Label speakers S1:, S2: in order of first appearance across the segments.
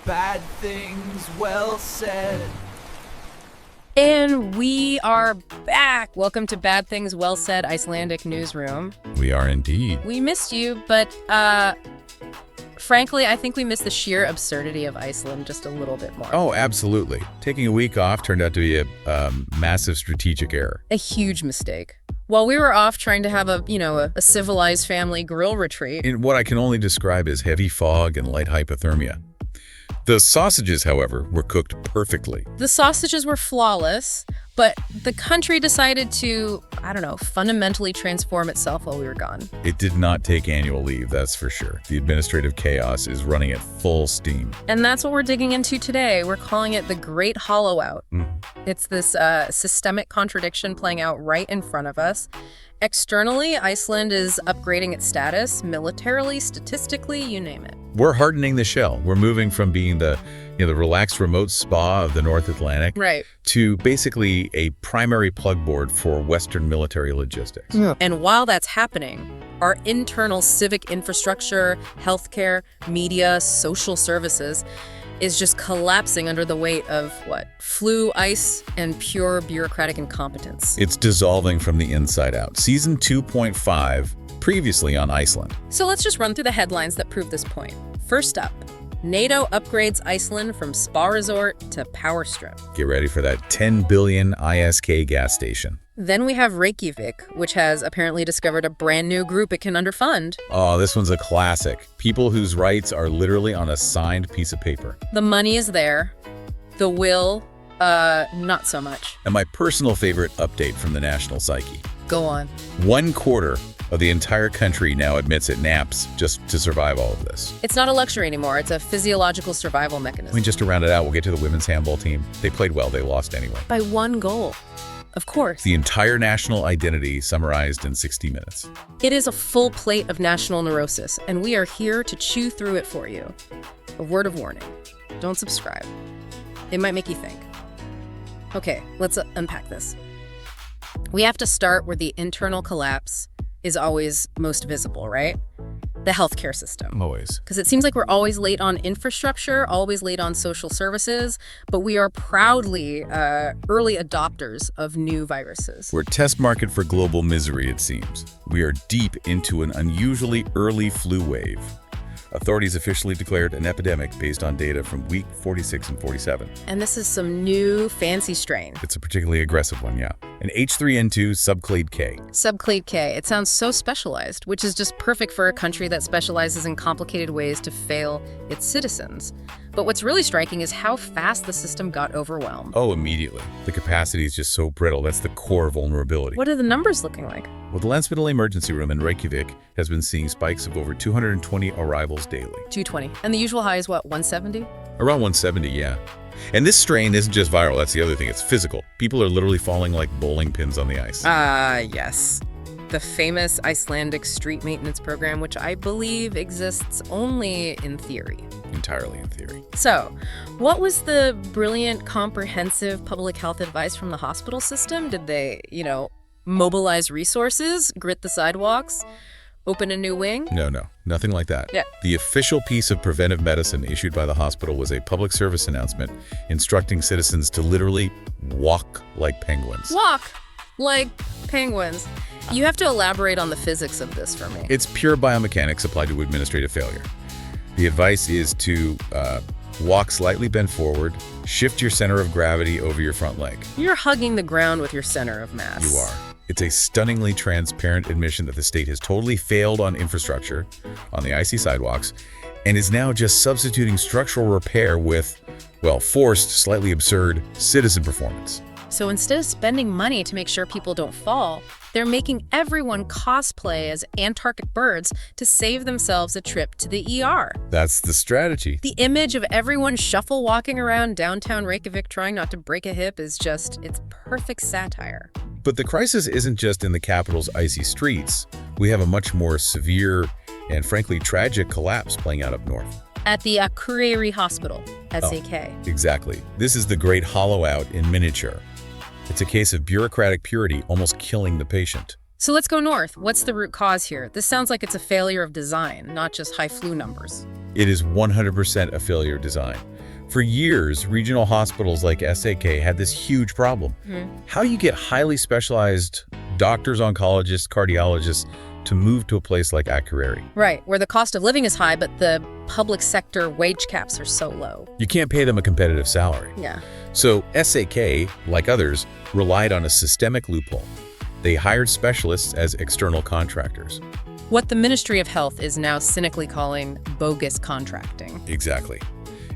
S1: Bad things well said.
S2: And we are back. Welcome to Bad Things Well Said Icelandic Newsroom.
S3: We are indeed.
S2: We missed you, but frankly, I think we missed the sheer absurdity of Iceland just a little bit more.
S3: Oh, absolutely. Taking a week off turned out to be a massive strategic error.
S2: A huge mistake. While we were off trying to have a civilized family grill retreat.
S3: In what I can only describe as heavy fog and light hypothermia. The sausages, however, were cooked perfectly.
S2: The sausages were flawless, but the country decided to, fundamentally transform itself while we were gone.
S3: It did not take annual leave, that's for sure. The administrative chaos is running at full steam.
S2: And that's what we're digging into today. We're calling it the Great Hollow Out. It's this systemic contradiction playing out right in front of us. Externally, Iceland is upgrading its status, militarily, statistically, you name it.
S3: We're hardening the shell. We're moving from being the relaxed remote spa of the North Atlantic to basically a primary plug board for Western military logistics.
S2: Yeah. And while that's happening, our internal civic infrastructure, healthcare, media, social services is just collapsing under the weight of flu, ice, and pure bureaucratic incompetence.
S3: It's dissolving from the inside out. Season 2.5, previously on Iceland.
S2: So let's just run through the headlines that prove this point. First up, NATO upgrades Iceland from spa resort to power strip.
S3: Get ready for that 10 billion ISK gas station.
S2: Then we have Helguvík, which has apparently discovered a brand new group it can underfund.
S3: Oh, this one's a classic. People whose rights are literally on a signed piece of paper.
S2: The money is there. The will, not so much.
S3: And my personal favorite update from the national psyche.
S2: Go on.
S3: 1/4 of the entire country now admits it naps just to survive all of this.
S2: It's not a luxury anymore. It's a physiological survival mechanism.
S3: Just to round it out, we'll get to the women's handball team. They played well. They lost anyway.
S2: By one goal. Of course.
S3: The entire national identity summarized in 60 minutes.
S2: It is a full plate of national neurosis, and we are here to chew through it for you. A word of warning. Don't subscribe. It might make you think. Okay, let's unpack this. We have to start where the internal collapse is always most visible, right? The healthcare system.
S3: Always.
S2: Because it seems like we're always late on infrastructure, always late on social services, but we are proudly early adopters of new viruses.
S3: We're a test market for global misery, it seems. We are deep into an unusually early flu wave. Authorities officially declared an epidemic based on data from week 46 and 47.
S2: And this is some new fancy strain.
S3: It's a particularly aggressive one, yeah. An H3N2 subclade K.
S2: Subclade K. It sounds so specialized, which is just perfect for a country that specializes in complicated ways to fail its citizens. But what's really striking is how fast the system got overwhelmed.
S3: Oh, immediately. The capacity is just so brittle. That's the core vulnerability.
S2: What are the numbers looking like?
S3: Well, the Landsmittel emergency room in Helguvík has been seeing spikes of over 220 arrivals daily.
S2: 220. And the usual high is what, 170?
S3: Around 170, yeah. And this strain isn't just viral, that's the other thing. It's physical. People are literally falling like bowling pins on the ice.
S2: Yes. The famous Icelandic street maintenance program, which I believe exists only in theory.
S3: Entirely in theory.
S2: So, what was the brilliant, comprehensive public health advice from the hospital system? Did they, mobilize resources, grit the sidewalks, open a new wing?
S3: No, nothing like that.
S2: Yeah.
S3: The official piece of preventive medicine issued by the hospital was a public service announcement instructing citizens to literally walk like penguins.
S2: Walk like penguins. You have to elaborate on the physics of this for me.
S3: It's pure biomechanics applied to administrative failure. The advice is to walk slightly bent forward, shift your center of gravity over your front leg.
S2: You're hugging the ground with your center of mass.
S3: You are. It's a stunningly transparent admission that the state has totally failed on infrastructure, on the icy sidewalks, and is now just substituting structural repair with, forced, slightly absurd citizen performance.
S2: So instead of spending money to make sure people don't fall, they're making everyone cosplay as Antarctic birds to save themselves a trip to the ER.
S3: That's the strategy.
S2: The image of everyone shuffle walking around downtown Reykjavik trying not to break a hip is it's perfect satire.
S3: But the crisis isn't just in the capital's icy streets. We have a much more severe and frankly tragic collapse playing out up north.
S2: At the Akureyri Hospital, SAK.
S3: Exactly. This is the Great Hollow Out in miniature. It's a case of bureaucratic purity almost killing the patient.
S2: So let's go north. What's the root cause here? This sounds like it's a failure of design, not just high flu numbers.
S3: It is 100% a failure of design. For years, regional hospitals like SAK had this huge problem. How do you get highly specialized doctors, oncologists, cardiologists to move to a place like Akureyri?
S2: Right, where the cost of living is high, but the public sector wage caps are so low.
S3: You can't pay them a competitive salary.
S2: Yeah.
S3: So SAK, like others, relied on a systemic loophole. They hired specialists as external contractors.
S2: What the Ministry of Health is now cynically calling bogus contracting.
S3: Exactly.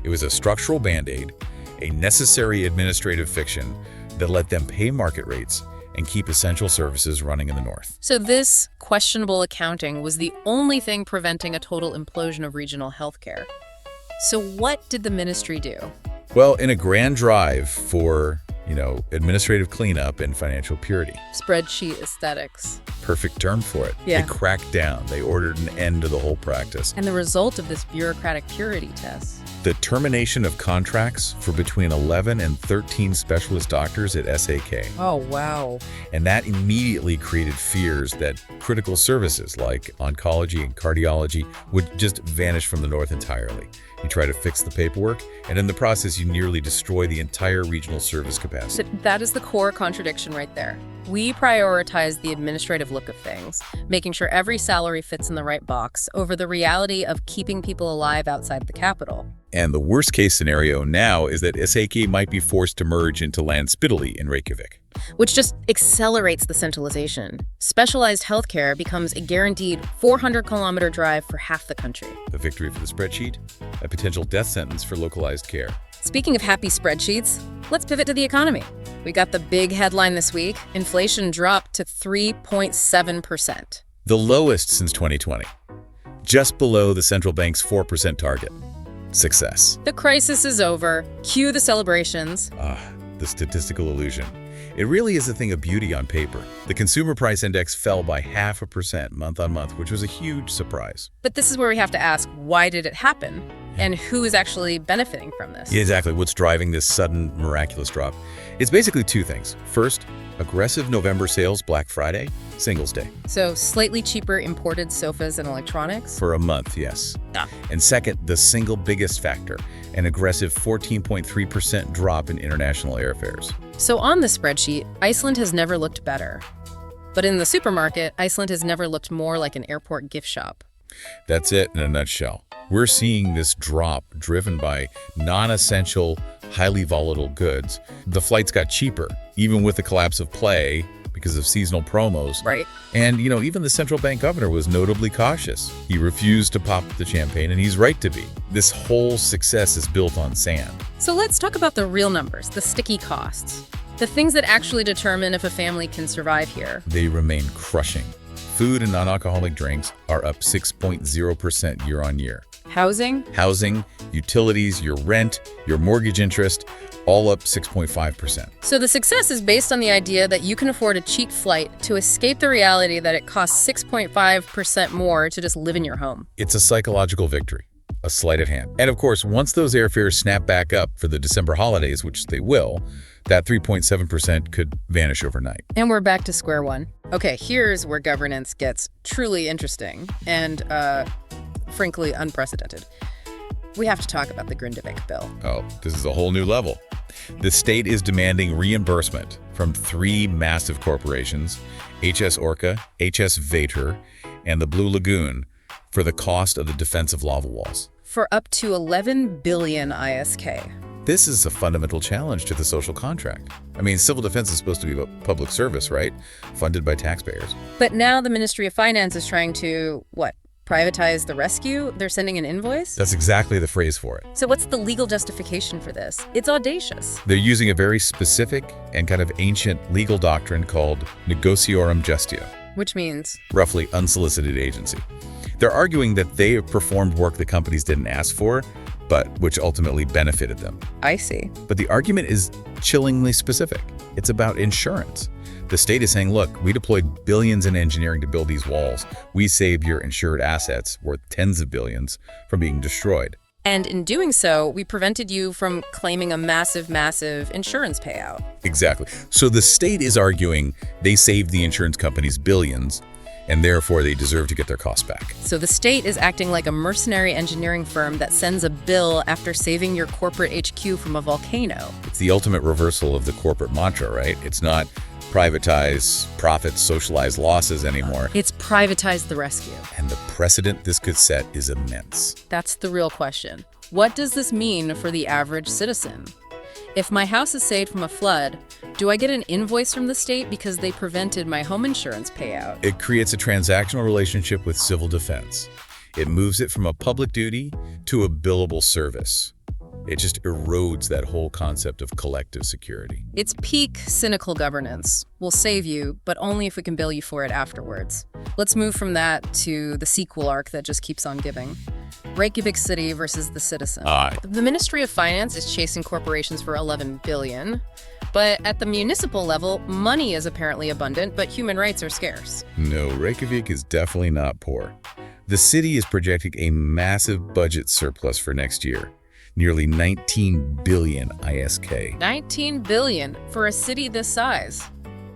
S3: It was a structural band-aid, a necessary administrative fiction that let them pay market rates and keep essential services running in the north.
S2: So this questionable accounting was the only thing preventing a total implosion of regional healthcare. So what did the ministry do?
S3: Well, in a grand drive for, administrative cleanup and financial purity.
S2: Spreadsheet aesthetics.
S3: Perfect term for it.
S2: Yeah.
S3: They cracked down. They ordered an end to the whole practice.
S2: And the result of this bureaucratic purity test?
S3: The termination of contracts for between 11 and 13 specialist doctors at SAK.
S2: Oh, wow.
S3: And that immediately created fears that critical services like oncology and cardiology would just vanish from the north entirely. You try to fix the paperwork, and in the process, you nearly destroy the entire regional service capacity.
S2: So that is the core contradiction right there. We prioritize the administrative look of things, making sure every salary fits in the right box, over the reality of keeping people alive outside the capital.
S3: And the worst case scenario now is that SAK might be forced to merge into Landspitali in Reykjavik.
S2: Which just accelerates the centralization. Specialized healthcare becomes a guaranteed 400-kilometer drive for half the country.
S3: A victory for the spreadsheet, a potential death sentence for localized care.
S2: Speaking of happy spreadsheets, let's pivot to the economy. We got the big headline this week. Inflation dropped to 3.7%.
S3: The lowest since 2020. Just below the central bank's 4% target. Success.
S2: The crisis is over. Cue the celebrations.
S3: The statistical illusion. It really is a thing of beauty on paper. The consumer price index fell by 0.5% month on month, which was a huge surprise.
S2: But this is where we have to ask, why did it happen? And who is actually benefiting from this?
S3: Yeah, exactly. What's driving this sudden, miraculous drop? It's basically two things. First, aggressive November sales Black Friday, Singles Day.
S2: So slightly cheaper imported sofas and electronics?
S3: For a month, yes. And second, the single biggest factor, an aggressive 14.3% drop in international airfares.
S2: So on the spreadsheet, Iceland has never looked better. But in the supermarket, Iceland has never looked more like an airport gift shop.
S3: That's it in a nutshell. We're seeing this drop driven by non-essential, highly volatile goods. The flights got cheaper, even with the collapse of play because of seasonal promos.
S2: Right.
S3: And, even the central bank governor was notably cautious. He refused to pop the champagne, and he's right to be. This whole success is built on sand.
S2: So let's talk about the real numbers, the sticky costs, the things that actually determine if a family can survive here.
S3: They remain crushing. Food and non-alcoholic drinks are up 6.0% year on year.
S2: Housing,
S3: utilities, your rent, your mortgage interest, all up 6.5%.
S2: So the success is based on the idea that you can afford a cheap flight to escape the reality that it costs 6.5% more to just live in your home.
S3: It's a psychological victory, a sleight of hand. And of course, once those airfares snap back up for the December holidays, which they will, that 3.7% could vanish overnight.
S2: And we're back to square one. Okay, here's where governance gets truly interesting and, frankly, unprecedented. We have to talk about the Grindavik bill.
S3: Oh, this is a whole new level. The state is demanding reimbursement from three massive corporations, HS Orca, HS Vator, and the Blue Lagoon, for the cost of the defensive lava walls.
S2: For up to 11 billion ISK.
S3: This is a fundamental challenge to the social contract. Civil defense is supposed to be a public service, right? Funded by taxpayers.
S2: But now the Ministry of Finance is trying to, privatize the rescue? They're sending an invoice?
S3: That's exactly the phrase for it.
S2: So what's the legal justification for this? It's audacious.
S3: They're using a very specific and kind of ancient legal doctrine called negotiorum justio.
S2: Which means?
S3: Roughly unsolicited agency. They're arguing that they have performed work the companies didn't ask for, but which ultimately benefited them.
S2: I see.
S3: But the argument is chillingly specific. It's about insurance. The state is saying, look, we deployed billions in engineering to build these walls. We saved your insured assets, worth tens of billions, from being destroyed.
S2: And in doing so, we prevented you from claiming a massive, massive insurance payout.
S3: Exactly. So the state is arguing they saved the insurance companies billions, and therefore they deserve to get their costs back.
S2: So the state is acting like a mercenary engineering firm that sends a bill after saving your corporate HQ from a volcano.
S3: It's the ultimate reversal of the corporate mantra, right? It's not privatize profits, socialize losses anymore.
S2: It's privatize the rescue.
S3: And the precedent this could set is immense.
S2: That's the real question. What does this mean for the average citizen? If my house is saved from a flood, do I get an invoice from the state because they prevented my home insurance payout?
S3: It creates a transactional relationship with civil defense. It moves it from a public duty to a billable service. It just erodes that whole concept of collective security.
S2: It's peak cynical governance. We'll save you, but only if we can bill you for it afterwards. Let's move from that to the sequel arc that just keeps on giving. Reykjavik City versus the citizen. The Ministry of Finance is chasing corporations for $11 billion. But at the municipal level, money is apparently abundant, but human rights are scarce.
S3: No, Reykjavik is definitely not poor. The city is projecting a massive budget surplus for next year. Nearly 19 billion ISK.
S2: 19 billion for a city this size.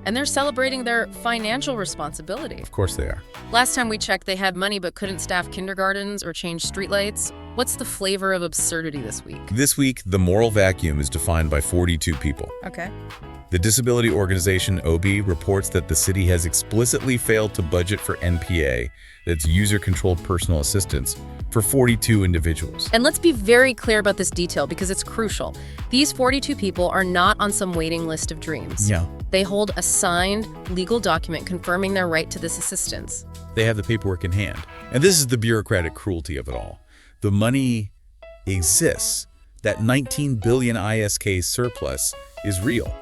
S2: And they're celebrating their financial responsibility.
S3: Of course they are.
S2: Last time we checked, they had money but couldn't staff kindergartens or change streetlights. What's the flavor of absurdity this week?
S3: This week, the moral vacuum is defined by 42 people.
S2: Okay.
S3: The disability organization OBI reports that the city has explicitly failed to budget for NPA, that's user-controlled personal assistance, for 42 individuals.
S2: And let's be very clear about this detail because it's crucial. These 42 people are not on some waiting list of dreams.
S3: Yeah.
S2: They hold a signed legal document confirming their right to this assistance.
S3: They have the paperwork in hand. And this is the bureaucratic cruelty of it all. The money exists. That 19 billion ISK surplus is real.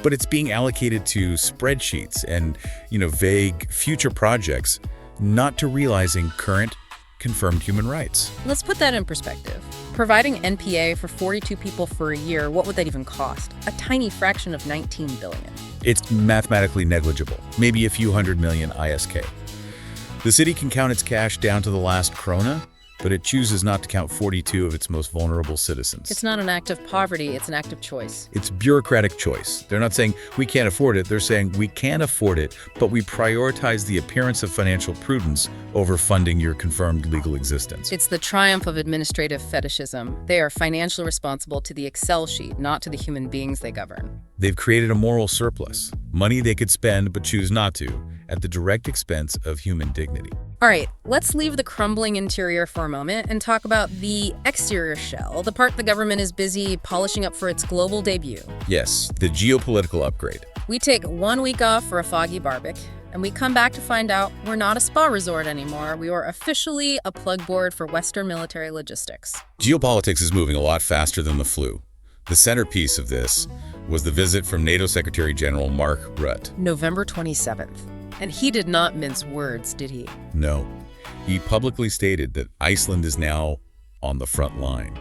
S3: But it's being allocated to spreadsheets and, vague future projects, not to realizing current confirmed human rights.
S2: Let's put that in perspective. Providing NPA for 42 people for a year, what would that even cost? A tiny fraction of 19 billion.
S3: It's mathematically negligible, maybe a few hundred million ISK. The city can count its cash down to the last krona, but it chooses not to count 42 of its most vulnerable citizens.
S2: It's not an act of poverty, it's an act of choice.
S3: It's bureaucratic choice. They're not saying we can't afford it, they're saying we can afford it, but we prioritize the appearance of financial prudence over funding your confirmed legal existence.
S2: It's the triumph of administrative fetishism. They are financially responsible to the Excel sheet, not to the human beings they govern.
S3: They've created a moral surplus, money they could spend but choose not to, at the direct expense of human dignity.
S2: All right, let's leave the crumbling interior for a moment and talk about the exterior shell, the part the government is busy polishing up for its global debut.
S3: Yes, the geopolitical upgrade.
S2: We take 1 week off for a foggy barbecue, and we come back to find out we're not a spa resort anymore. We are officially a plug board for Western military logistics.
S3: Geopolitics is moving a lot faster than the flu. The centerpiece of this was the visit from NATO Secretary General Mark Rutte.
S2: November 27th. And he did not mince words, did he?
S3: No. He publicly stated that Iceland is now on the front line,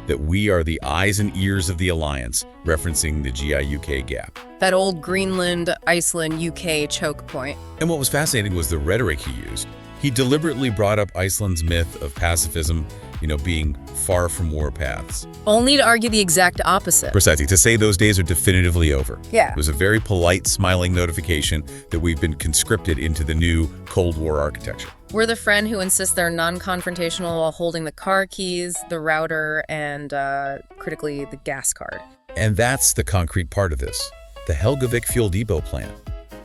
S3: that we are the eyes and ears of the alliance, referencing the GI-UK gap.
S2: That old Greenland, Iceland, UK choke point.
S3: And what was fascinating was the rhetoric he used. He deliberately brought up Iceland's myth of pacifism, being far from war paths.
S2: Only to argue the exact opposite.
S3: Precisely, to say those days are definitively over.
S2: Yeah.
S3: It was a very polite, smiling notification that we've been conscripted into the new Cold War architecture.
S2: We're the friend who insists they're non-confrontational while holding the car keys, the router, and, critically, the gas card.
S3: And that's the concrete part of this, the Helguvík fuel depot plan.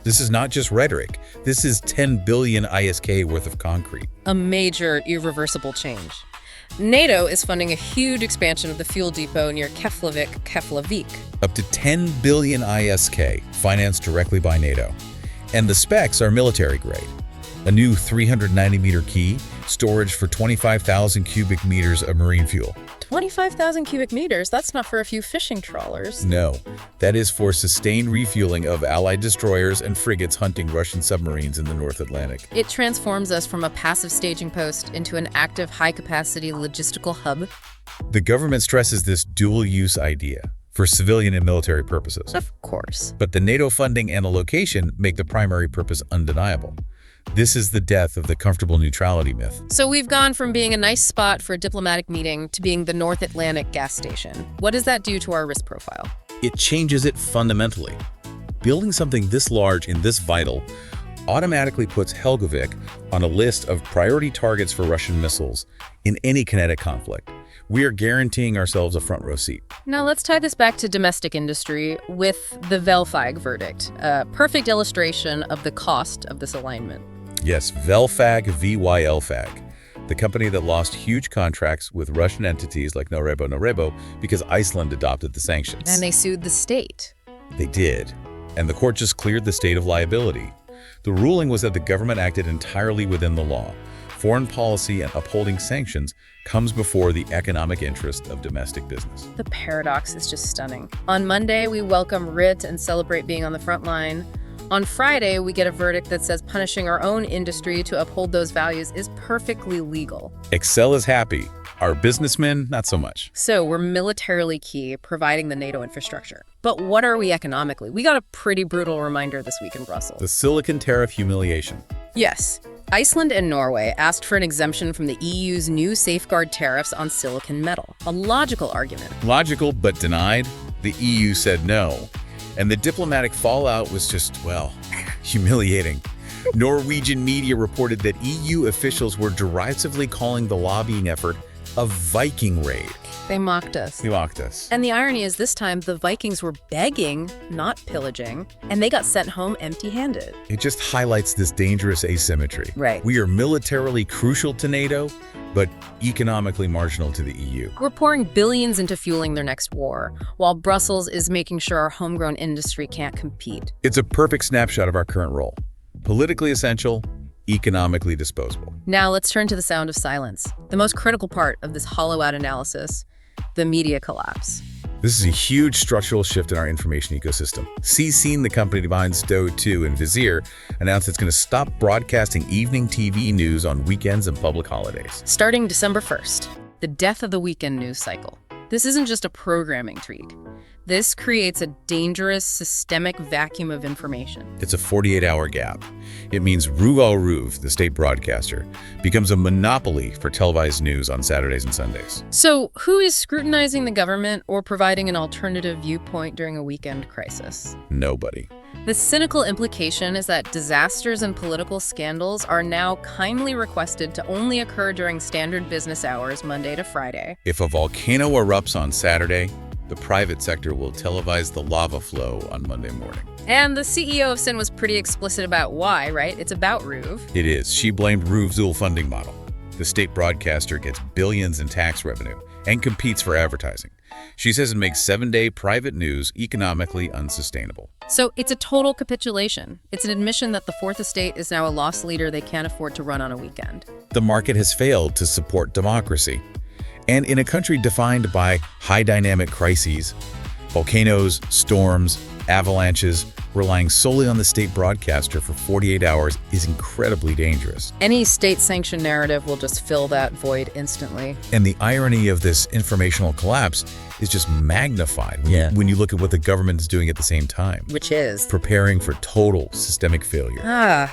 S3: This is not just rhetoric. This is 10 billion ISK worth of concrete.
S2: A major, irreversible change. NATO is funding a huge expansion of the fuel depot near Helguvík.
S3: Up to 10 billion ISK, financed directly by NATO. And the specs are military grade. A new 390-meter quay, storage for 25,000 cubic meters of marine fuel.
S2: 25,000 cubic meters? That's not for a few fishing trawlers.
S3: No, that is for sustained refueling of Allied destroyers and frigates hunting Russian submarines in the North Atlantic.
S2: It transforms us from a passive staging post into an active, high-capacity logistical hub.
S3: The government stresses this dual-use idea for civilian and military purposes.
S2: Of course.
S3: But the NATO funding and the location make the primary purpose undeniable. This is the death of the comfortable neutrality myth.
S2: So we've gone from being a nice spot for a diplomatic meeting to being the North Atlantic gas station. What does that do to our risk profile?
S3: It changes it fundamentally. Building something this large and this vital automatically puts Helguvík on a list of priority targets for Russian missiles in any kinetic conflict. We are guaranteeing ourselves a front row seat.
S2: Now let's tie this back to domestic industry with the Helguvík verdict, a perfect illustration of the cost of this alignment.
S3: Yes, Helguvík, VYLFAG, the company that lost huge contracts with Russian entities like Norebo because Iceland adopted the sanctions.
S2: And they sued the state.
S3: They did, and the court just cleared the state of liability. The ruling was that the government acted entirely within the law. Foreign policy and upholding sanctions comes before the economic interest of domestic business.
S2: The paradox is just stunning. On Monday, we welcome writ and celebrate being on the front line. On Friday, we get a verdict that says punishing our own industry to uphold those values is perfectly legal.
S3: Excel is happy. Our businessmen, not so much.
S2: So we're militarily key, providing the NATO infrastructure. But what are we economically? We got a pretty brutal reminder this week in Brussels.
S3: The silicon tariff humiliation.
S2: Yes. Iceland and Norway asked for an exemption from the EU's new safeguard tariffs on silicon metal. A logical argument.
S3: Logical, but denied. The EU said no. And the diplomatic fallout was just, well, humiliating. Norwegian media reported that EU officials were derisively calling the lobbying effort a Viking raid.
S2: They mocked us.
S3: They mocked us.
S2: And the irony is this time the Vikings were begging, not pillaging, and they got sent home empty-handed.
S3: It just highlights this dangerous asymmetry.
S2: Right.
S3: We are militarily crucial to NATO, but economically marginal to the EU.
S2: We're pouring billions into fueling their next war, while Brussels is making sure our homegrown industry can't compete.
S3: It's a perfect snapshot of our current role. Politically essential, economically disposable.
S2: Now let's turn to the sound of silence, the most critical part of this hollow-out analysis, the media collapse.
S3: This is a huge structural shift in our information ecosystem. CSEEN, the company behind Stow2 and Vizier, announced it's going to stop broadcasting evening TV news on weekends and public holidays.
S2: Starting December 1st, the death of the weekend news cycle. This isn't just a programming tweak. This creates a dangerous, systemic vacuum of information.
S3: It's a 48-hour gap. It means Ruv, the state broadcaster, becomes a monopoly for televised news on Saturdays and Sundays.
S2: So who is scrutinizing the government or providing an alternative viewpoint during a weekend crisis?
S3: Nobody.
S2: The cynical implication is that disasters and political scandals are now kindly requested to only occur during standard business hours, Monday to Friday.
S3: If a volcano erupts on Saturday, the private sector will televise the lava flow on Monday morning.
S2: And the CEO of Sin was pretty explicit about why, right? It's about Ruv.
S3: It is. She blamed Ruv's dual funding model. The state broadcaster gets billions in tax revenue and competes for advertising. She says it makes 7-day private news economically unsustainable.
S2: So it's a total capitulation. It's an admission that the Fourth Estate is now a loss leader they can't afford to run on a weekend.
S3: The market has failed to support democracy. And in a country defined by high dynamic crises, volcanoes, storms, avalanches, relying solely on the state broadcaster for 48 hours is incredibly dangerous.
S2: Any state-sanctioned narrative will just fill that void instantly.
S3: And the irony of this informational collapse is just magnified when you look at what the government is doing at the same time.
S2: Which is?
S3: Preparing for total systemic failure.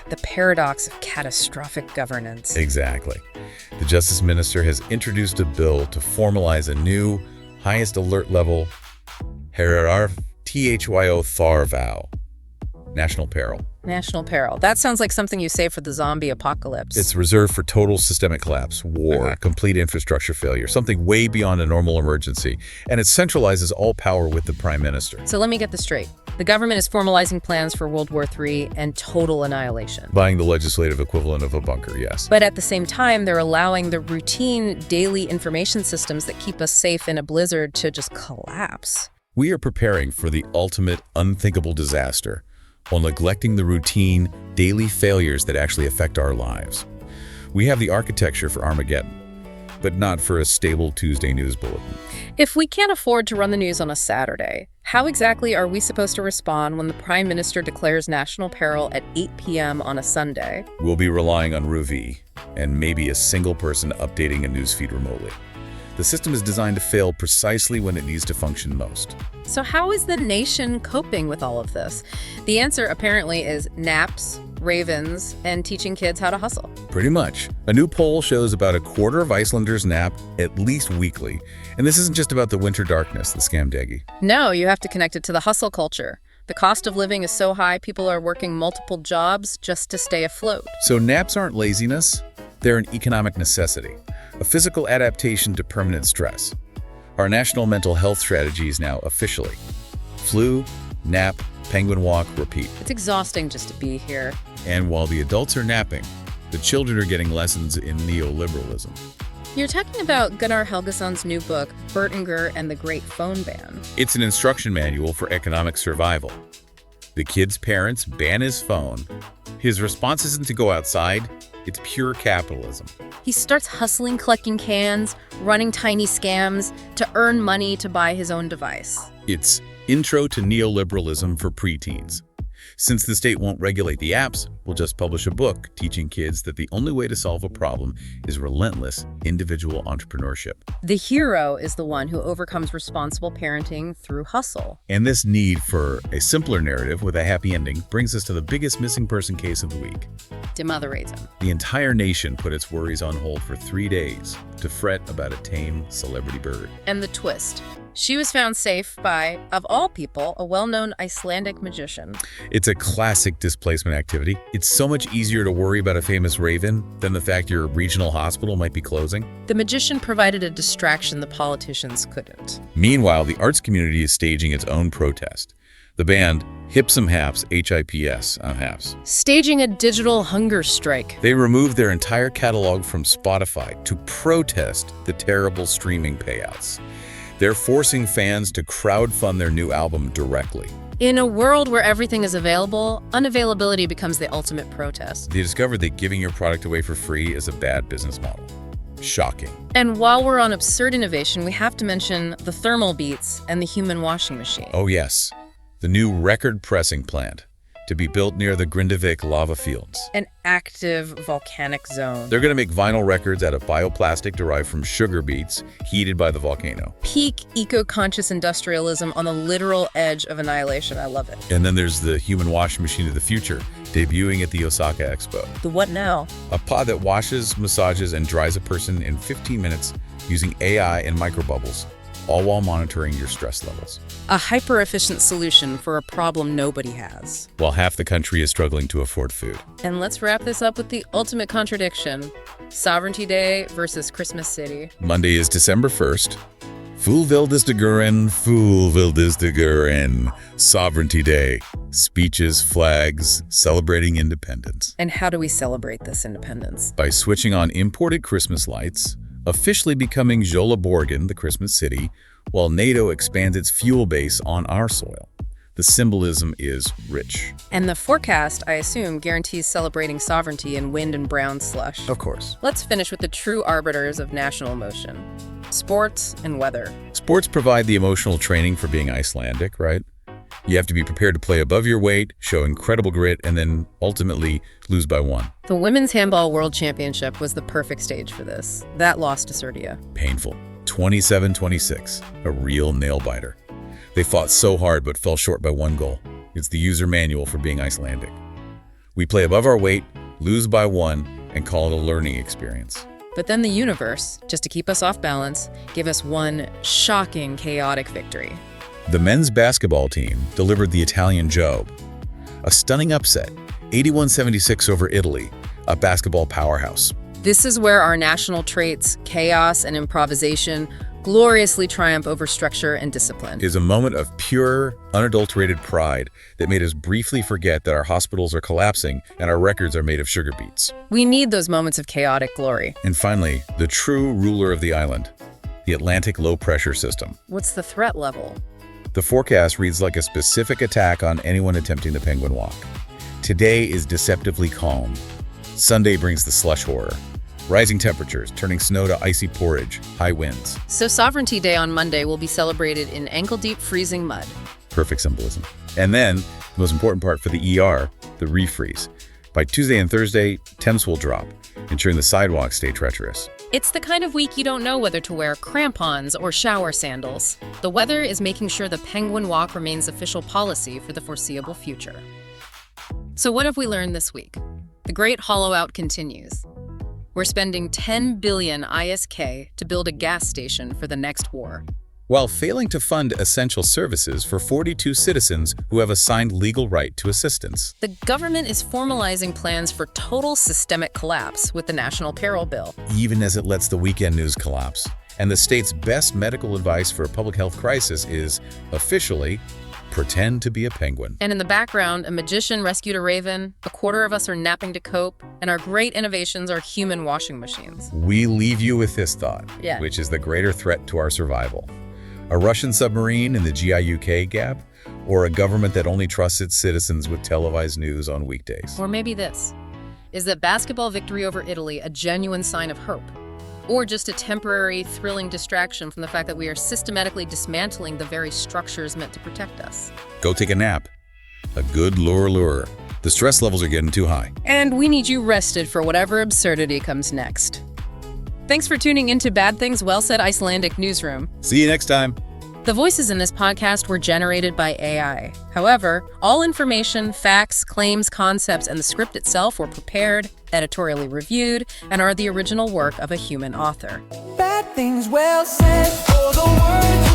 S2: The paradox of catastrophic governance.
S3: Exactly. The Justice Minister has introduced a bill to formalize a new, highest alert level THYO THAR vow. National peril.
S2: National peril. That sounds like something you say for the zombie apocalypse.
S3: It's reserved for total systemic collapse, war, complete infrastructure failure, something way beyond a normal emergency. And it centralizes all power with the Prime Minister.
S2: So let me get this straight. The government is formalizing plans for World War III and total annihilation.
S3: Buying the legislative equivalent of a bunker, yes.
S2: But at the same time, they're allowing the routine daily information systems that keep us safe in a blizzard to just collapse.
S3: We are preparing for the ultimate unthinkable disaster while neglecting the routine, daily failures that actually affect our lives. We have the architecture for Armageddon, but not for a stable Tuesday news bulletin.
S2: If we can't afford to run the news on a Saturday, how exactly are we supposed to respond when the Prime Minister declares national peril at 8 p.m. on a Sunday?
S3: We'll be relying on Ruvi and maybe a single person updating a newsfeed remotely. The system is designed to fail precisely when it needs to function most.
S2: So how is the nation coping with all of this? The answer apparently is naps, ravens, and teaching kids how to hustle.
S3: Pretty much. A new poll shows about a quarter of Icelanders nap at least weekly. And this isn't just about the winter darkness, the scamdegi.
S2: No, you have to connect it to the hustle culture. The cost of living is so high, people are working multiple jobs just to stay afloat.
S3: So naps aren't laziness, they're an economic necessity, a physical adaptation to permanent stress. Our national mental health strategy is now officially flu, nap, penguin walk, repeat.
S2: It's exhausting just to be here.
S3: And while the adults are napping, the children are getting lessons in neoliberalism.
S2: You're talking about Gunnar Helgesson's new book, Bertinger and the Great Phone Ban.
S3: It's an instruction manual for economic survival. The kid's parents ban his phone. His response isn't to go outside, it's pure capitalism.
S2: He starts hustling, collecting cans, running tiny scams to earn money to buy his own device.
S3: It's Intro to Neoliberalism for Preteens. Since the state won't regulate the apps, we'll just publish a book teaching kids that the only way to solve a problem is relentless individual entrepreneurship.
S2: The hero is the one who overcomes responsible parenting through hustle.
S3: And this need for a simpler narrative with a happy ending brings us to the biggest missing person case of the week.
S2: Die Mother-Rasen.
S3: The entire nation put its worries on hold for 3 days to fret about a tame celebrity bird.
S2: And the twist. She was found safe by, of all people, a well-known Icelandic magician.
S3: It's a classic displacement activity. It's so much easier to worry about a famous raven than the fact your regional hospital might be closing.
S2: The magician provided a distraction the politicians couldn't.
S3: Meanwhile, the arts community is staging its own protest. The band Hipsum Haps, HIPS on Haps,
S2: Staging a digital hunger strike.
S3: they removed their entire catalog from Spotify to protest the terrible streaming payouts. They're forcing fans to crowdfund their new album directly.
S2: In a world where everything is available, unavailability becomes the ultimate protest.
S3: They discovered that giving your product away for free is a bad business model. Shocking.
S2: And while we're on absurd innovation, we have to mention the thermal beets and the human washing machine.
S3: Oh yes, the new record pressing plant to be built near the Helguvík lava fields.
S2: An active volcanic zone.
S3: They're going to make vinyl records out of bioplastic derived from sugar beets heated by the volcano.
S2: Peak eco-conscious industrialism on the literal edge of annihilation. I love it.
S3: And then there's the human washing machine of the future, debuting at the Osaka Expo.
S2: The what now?
S3: A pod that washes, massages, and dries a person in 15 minutes using AI and microbubbles, all while monitoring your stress levels.
S2: A hyper-efficient solution for a problem nobody has.
S3: While half the country is struggling to afford food.
S2: And let's wrap this up with the ultimate contradiction. Sovereignty Day versus Christmas City.
S3: Monday is December 1st. Fullvildistigerin, Fullvildistigerin. Sovereignty Day. Speeches, flags, celebrating independence.
S2: And how do we celebrate this independence?
S3: By switching on imported Christmas lights, officially becoming Jolaborgen, the Christmas city, while NATO expands its fuel base on our soil. The symbolism is rich.
S2: And the forecast, I assume, guarantees celebrating sovereignty in wind and brown slush.
S3: Of course.
S2: Let's finish with the true arbiters of national emotion. Sports and weather.
S3: Sports provide the emotional training for being Icelandic, right? You have to be prepared to play above your weight, show incredible grit, and then ultimately lose by 1.
S2: The Women's Handball World Championship was the perfect stage for this. That lost to Serbia.
S3: Painful. 27-26. A real nail-biter. They fought so hard but fell short by 1 goal. It's the user manual for being Icelandic. We play above our weight, lose by 1, and call it a learning experience.
S2: But then the universe, just to keep us off balance, gave us one shocking, chaotic victory.
S3: The men's basketball team delivered the Italian Job. A stunning upset, 81-76 over Italy, a basketball powerhouse.
S2: This is where our national traits, chaos and improvisation, gloriously triumph over structure and discipline.
S3: Is a moment of pure, unadulterated pride that made us briefly forget that our hospitals are collapsing and our records are made of sugar beets.
S2: We need those moments of chaotic glory.
S3: And finally, the true ruler of the island, the Atlantic low-pressure system.
S2: What's the threat level?
S3: The forecast reads like a specific attack on anyone attempting the penguin walk. Today is deceptively calm. Sunday brings the slush horror. Rising temperatures, turning snow to icy porridge, high winds.
S2: So Sovereignty Day on Monday will be celebrated in ankle-deep freezing mud.
S3: Perfect symbolism. And then, the most important part for the ER, the refreeze. By Tuesday and Thursday, temps will drop, ensuring the sidewalks stay treacherous.
S2: It's the kind of week you don't know whether to wear crampons or shower sandals. The weather is making sure the penguin walk remains official policy for the foreseeable future. So what have we learned this week? The great hollow-out continues. We're spending 10 billion ISK to build a gas station for the next war,
S3: while failing to fund essential services for 42 citizens who have a signed legal right to assistance.
S2: The government is formalizing plans for total systemic collapse with the National Peril Bill.
S3: Even as it lets the weekend news collapse. And the state's best medical advice for a public health crisis is, officially, pretend to be a penguin.
S2: And in the background, a magician rescued a raven, a quarter of us are napping to cope, and our great innovations are human washing machines.
S3: We leave you with this thought, which is the greater threat to our survival. A Russian submarine in the GIUK gap, or a government that only trusts its citizens with televised news on weekdays?
S2: Or maybe this. Is that basketball victory over Italy a genuine sign of hope? Or just a temporary, thrilling distraction from the fact that we are systematically dismantling the very structures meant to protect us?
S3: Go take a nap. A good lure. The stress levels are getting too high.
S2: And we need you rested for whatever absurdity comes next. Thanks for tuning into Bad Things Well Said Icelandic Newsroom.
S3: See you next time.
S2: The voices in this podcast were generated by AI. However, all information, facts, claims, concepts, and the script itself were prepared, editorially reviewed, and are the original work of a human author.
S1: Bad things well said, for the words